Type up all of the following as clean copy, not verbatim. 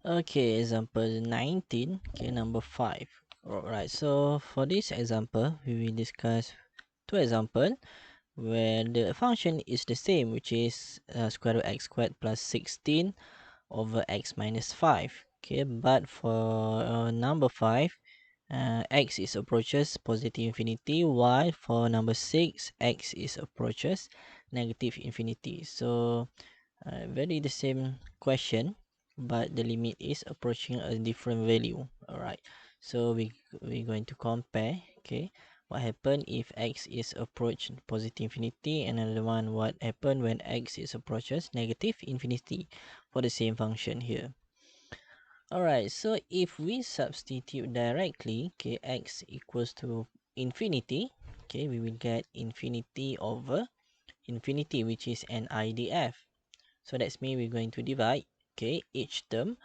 Okay, example 19, okay, number 5. Alright, so for this example, we will discuss two examples where the function is the same, which is square root x squared plus 16 over x minus 5. Okay, but for number 5, x is approaches positive infinity, while for number 6, x is approaches negative infinity. So very the same question, but the limit is approaching a different value. Alright, so we're going to compare. Okay, what happen if x is approach positive infinity, and another one, what happen when x is approaches negative infinity for the same function here. Alright, so if we substitute directly, okay, x equals to infinity, okay, we will get infinity over infinity, which is an IDF. So that's mean we're going to divide, okay, each term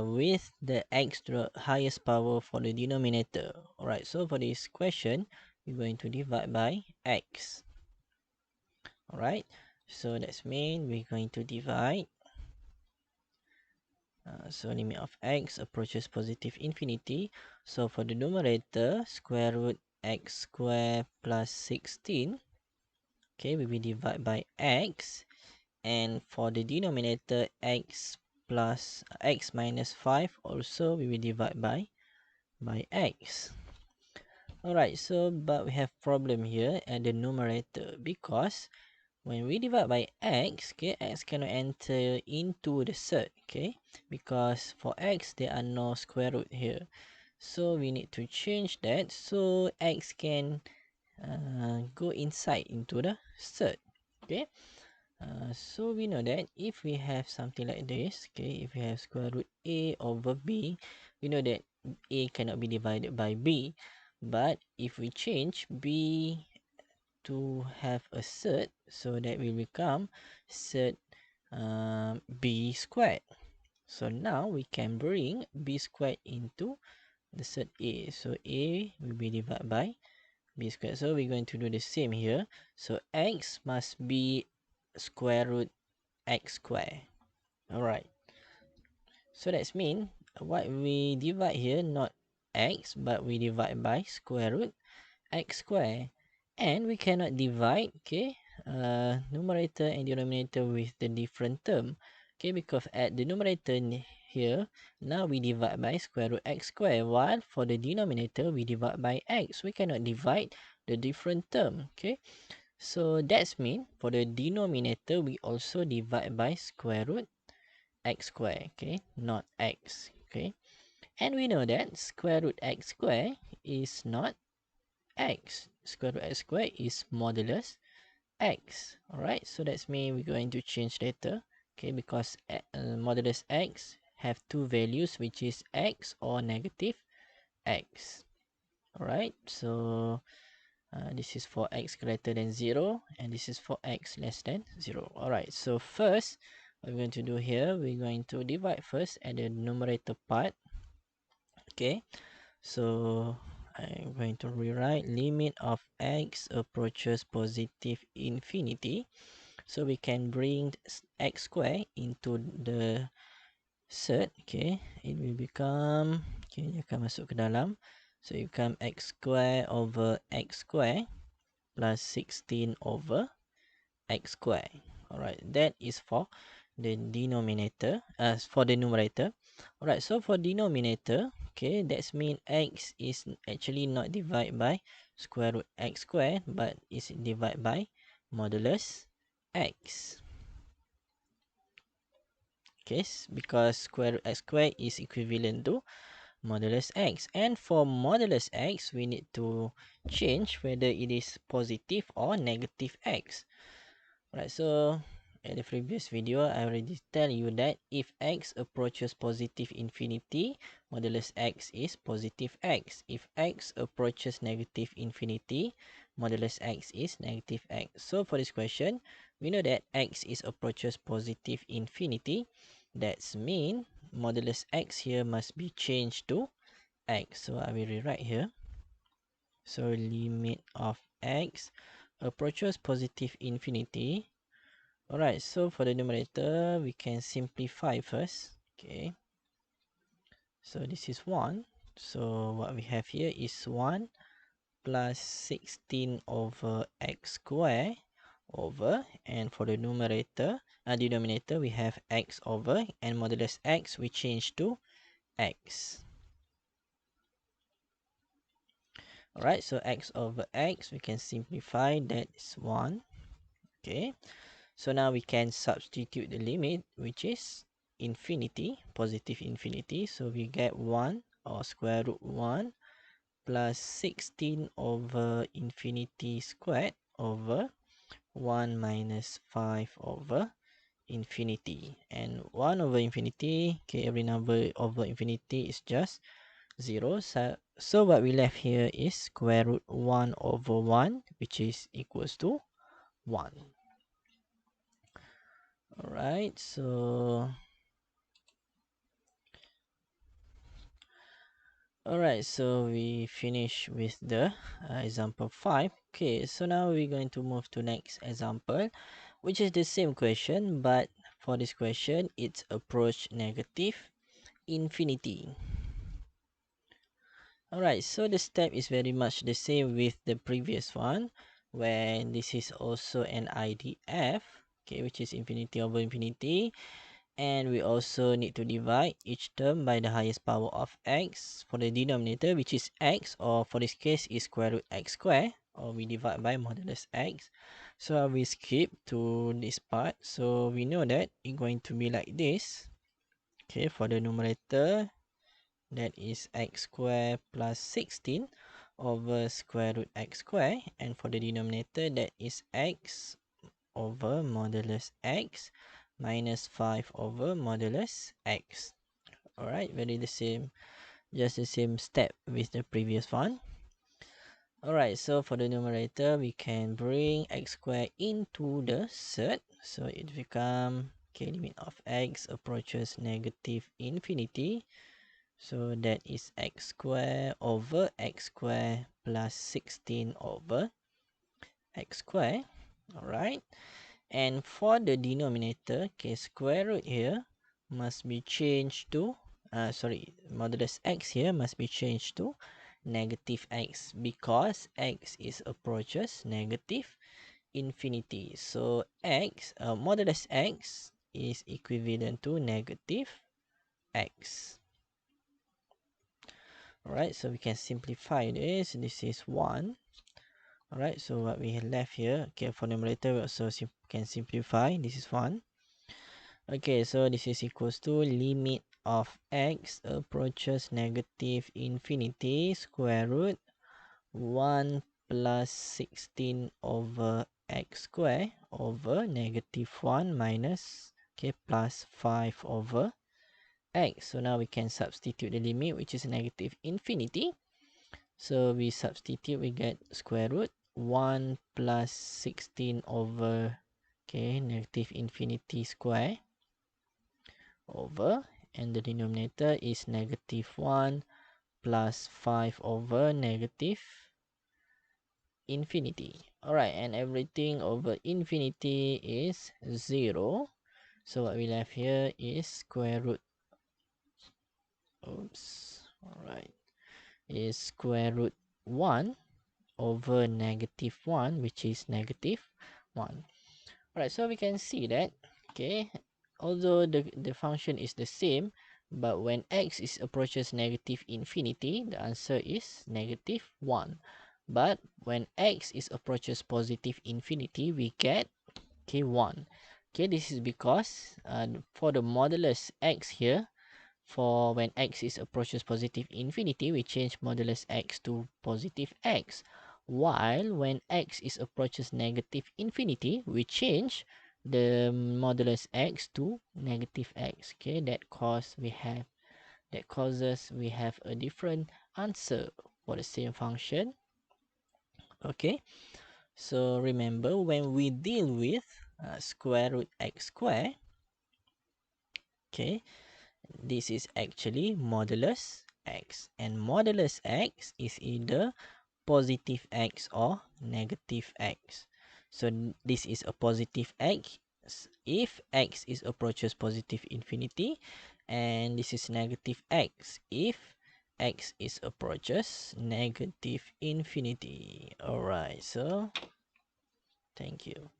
with the x to the highest power for the denominator. Alright, so for this question, we're going to divide by x. Alright, so that's mean we're going to divide. So limit of x approaches positive infinity. So for the numerator, square root x square plus 16. Okay, we will divide by x. And for the denominator, x plus x minus 5, also we will divide by x. Alright, so but we have problem here at the numerator, because when we divide by x, okay, x cannot enter into the set, okay, because for x there are no square root here. So we need to change that so x can go inside into the set. Okay, so we know that if we have something like this, okay, if we have square root a over b, we know that a cannot be divided by b. But if we change b to have a set, so that will become set b squared. So now we can bring b squared into the set a. So a will be divided by b squared. So we're going to do the same here. So x must be square root x squared. Alright, so that's mean what we divide here, not x, but we divide by square root x square. And we cannot divide, okay, numerator and denominator with the different term, okay, because at the numerator here, now we divide by square root x square, while for the denominator we divide by x. We cannot divide the different term, okay. So that's mean for the denominator we also divide by square root x square, okay, not x, okay. And we know that square root x square is not x. Square root x square is modulus x. Alright, so that's mean we're going to change later, okay, because modulus x have two values, which is x or negative x. Alright, so this is for x greater than 0, and this is for x less than 0. Alright, so first what we're going to do here, we're going to divide first at the numerator part. Okay, so I'm going to rewrite limit of x approaches positive infinity. So we can bring x square into the set. Okay, it will become, okay, dia akan masuk ke dalam. So it become x square over x square plus 16 over x square. Alright, that is for the denominator, for the numerator. Alright, so for denominator, okay, that's mean x is actually not divided by square root x square, but is divided by modulus x. Okay, because square root x square is equivalent to modulus x, and for modulus x we need to change whether it is positive or negative x. Right, so at the previous video, I already tell you that if x approaches positive infinity, modulus x is positive x. If x approaches negative infinity, modulus x is negative x. So for this question, we know that x is approaches positive infinity. That's mean modulus x here must be changed to x. So I will rewrite here. So limit of x approaches positive infinity. Alright, so for the numerator, we can simplify first. Okay. So this is 1. So what we have here is 1 plus 16 over x square over, and for the denominator we have x over, and modulus x we change to x. Alright, so x over x we can simplify, that is 1. Okay, so now we can substitute the limit, which is infinity, positive infinity. So we get 1 or square root 1 plus 16 over infinity squared over 1 minus 5 over infinity. And 1 over infinity, okay, every number over infinity is just 0. So what we left here is square root 1 over 1, which is equals to 1. Alright, so we finish with the example 5. Okay, so now we're going to move to next example, which is the same question, but for this question it's approach negative infinity. Alright, so the step is very much the same with the previous one, where this is also an IDF, okay, which is infinity over infinity. And we also need to divide each term by the highest power of x for the denominator, which is x, or for this case is square root x square, or we divide by modulus x. So we skip to this part, so we know that it's going to be like this. Okay, for the numerator, that is x square plus 16 over square root x square, and for the denominator, that is x over modulus x minus 5 over modulus x. Alright, very the same, just the same step with the previous one. Alright, so for the numerator, we can bring x square into the surd, so it become, okay, limit of x approaches negative infinity, so that is x square over x square plus 16 over x square. Alright, and for the denominator, okay, square root here must be changed to, modulus x here must be changed to negative x, because x is approaches negative infinity. So modulus x is equivalent to negative x. Alright, so we can simplify this. This is 1. Alright, so what we have left here, okay, for numerator we also can simplify. This is 1. Okay, so this is equals to limit of x approaches negative infinity, square root 1 plus 16 over x square over negative 1 minus, okay, plus 5 over x. So now we can substitute the limit, which is negative infinity. So we substitute, we get square root 1 plus 16 over, okay, negative infinity square over, and the denominator is negative 1 plus 5 over negative infinity. Alright, and everything over infinity is 0. So what we left here is square root, alright, is square root 1 over negative 1, which is negative 1. Alright, so we can see that, okay, although the function is the same, but when x is approaches negative infinity, the answer is negative 1. But when x is approaches positive infinity, we get, okay, 1. Okay, this is because for the modulus x here, for when x is approaches positive infinity, we change modulus x to positive x. While when x is approaches negative infinity, we change the modulus x to negative x. Okay, that causes we have a different answer for the same function. Okay, so remember, when we deal with square root x square, okay, this is actually modulus x, and modulus x is either positive x or negative x. So this is a positive x if x is approaches positive infinity, and this is negative x if x is approaches negative infinity. All right, so thank you.